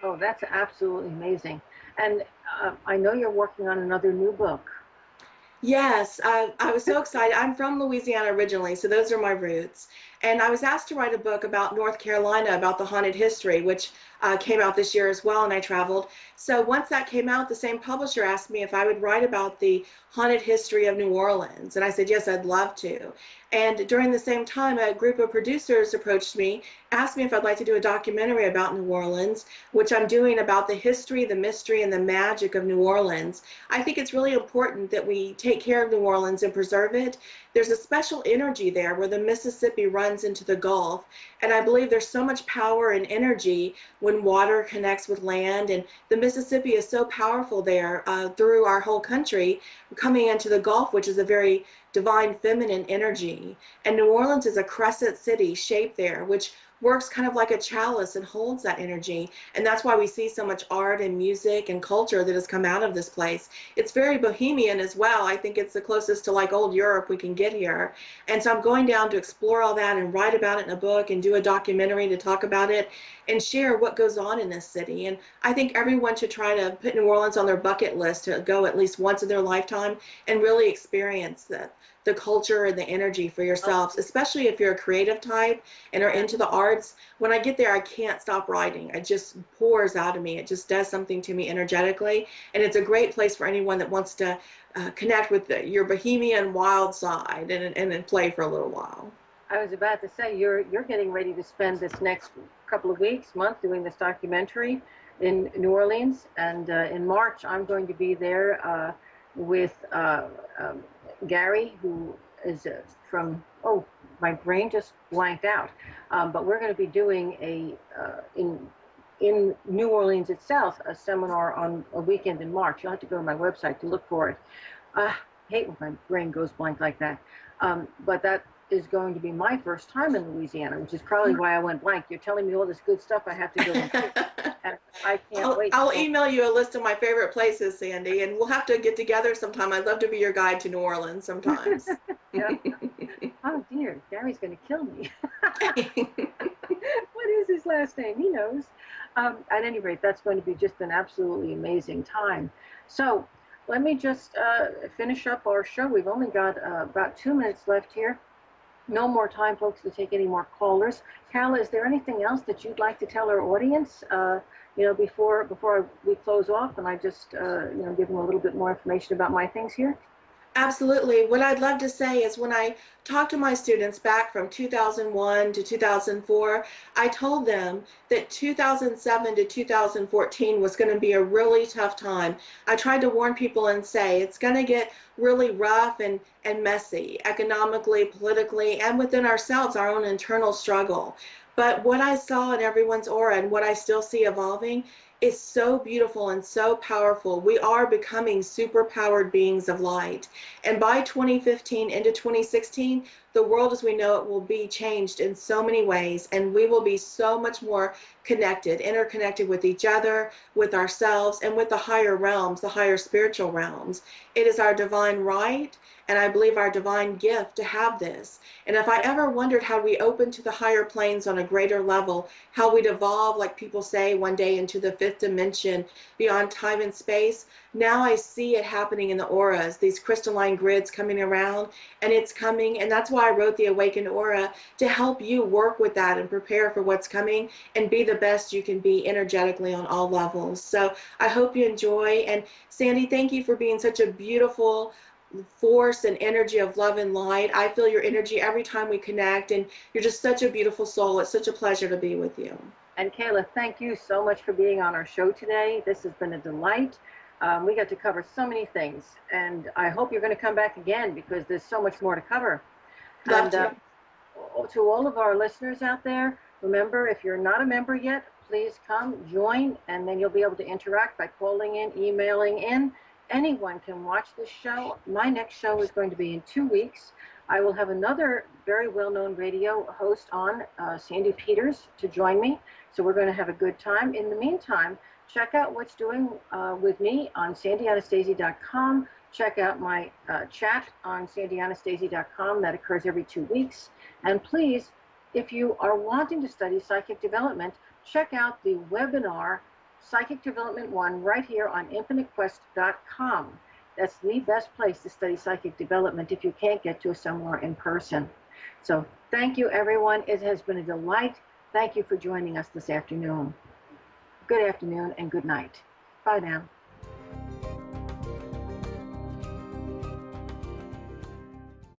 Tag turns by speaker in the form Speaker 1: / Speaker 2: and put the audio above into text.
Speaker 1: Oh, that's absolutely amazing. And I know you're working on another new book.
Speaker 2: Yes, I was so excited. I'm from Louisiana originally, so those are my roots. And I was asked to write a book about North Carolina, about the haunted history, which came out this year as well, and I traveled. So once that came out, the same publisher asked me if I would write about the haunted history of New Orleans. And I said, yes, I'd love to. And during the same time, a group of producers approached me, asked me if I'd like to do a documentary about New Orleans, which I'm doing about the history, the mystery, and the magic of New Orleans. I think it's really important that we take care of New Orleans and preserve it. There's a special energy there where the Mississippi runs into the Gulf. And I believe there's so much power and energy when water connects with land. And the Mississippi is so powerful there through our whole country, coming into the Gulf, which is a very divine feminine energy. And New Orleans is a crescent city shaped there, which works kind of like a chalice and holds that energy. And that's why we see so much art and music and culture that has come out of this place. It's very bohemian as well. I think it's the closest to like old Europe we can get here. And so I'm going down to explore all that and write about it in a book and do a documentary to talk about it and share what goes on in this city. And I think everyone should try to put New Orleans on their bucket list to go at least once in their lifetime and really experience the culture and the energy for yourselves, especially if you're a creative type and are into the arts. When I get there, I can't stop writing. It just pours out of me. It just does something to me energetically. And it's a great place for anyone that wants to connect with your bohemian wild side and play for a little while.
Speaker 1: I was about to say you're getting ready to spend this next couple of weeks, month doing this documentary in New Orleans, and in March I'm going to be there with Gary, who is from my brain just blanked out, but we're going to be doing in New Orleans itself a seminar on a weekend in March. You'll have to go to my website to look for it. I hate when my brain goes blank like that, but that is going to be my first time in Louisiana, which is probably why I went blank. You're telling me all this good stuff I have to go and do, and I can't wait.
Speaker 2: I'll email you a list of my favorite places, Sandy, and we'll have to get together sometime. I'd love to be your guide to New Orleans sometimes.
Speaker 1: Yeah. Oh dear, Gary's going to kill me. What is his last name? He knows. At any rate, that's going to be just an absolutely amazing time. So let me just finish up our show. We've only got about 2 minutes left here. No more time, folks, to take any more callers. Carla, is there anything else that you'd like to tell our audience, before we close off, and I just, give them a little bit more information about my things here?
Speaker 2: Absolutely. What I'd love to say is when I talked to my students back from 2001 to 2004, I told them that 2007 to 2014 was going to be a really tough time. I tried to warn people and say it's going to get really rough and messy economically, politically, and within ourselves, our own internal struggle. But what I saw in everyone's aura and what I still see evolving is so beautiful and so powerful. We are becoming super-powered beings of light. And by 2015 into 2016, the world as we know it will be changed in so many ways, and we will be so much more connected, interconnected with each other, with ourselves, and with the higher realms, the higher spiritual realms. It is our divine right, and I believe our divine gift to have this. And if I ever wondered how we open to the higher planes on a greater level, how we'd evolve, like people say, one day into the fifth dimension, beyond time and space, now I see it happening in the auras, these crystalline grids coming around, and it's coming. And that's why I wrote the Awakened Aura, to help you work with that and prepare for what's coming and be the best you can be energetically on all levels. So I hope you enjoy. And Sandy, thank you for being such a beautiful force and energy of love and light. I feel your energy every time we connect, and you're just such a beautiful soul. It's such a pleasure to be with you.
Speaker 1: And Kayla, thank you so much for being on our show today. This has been a delight. We got to cover so many things, and I hope you're going to come back again because there's so much more to cover.
Speaker 2: Love
Speaker 1: And to all of our listeners out there, remember, if you're not a member yet, please come join, and then you'll be able to interact by calling in, emailing in. Anyone can watch this show. My next show is going to be in 2 weeks. I will have another very well-known radio host on, Sandy Peters, to join me. So we're going to have a good time. In the meantime, check out what's doing with me on sandyanastasi.com. Check out my chat on sandyanastasi.com. That occurs every 2 weeks. And please, if you are wanting to study psychic development, check out the webinar Psychic Development 1 right here on infinitequest.com. That's the best place to study psychic development if you can't get to somewhere in person. So thank you, everyone. It has been a delight. Thank you for joining us this afternoon. Good afternoon and good night. Bye now.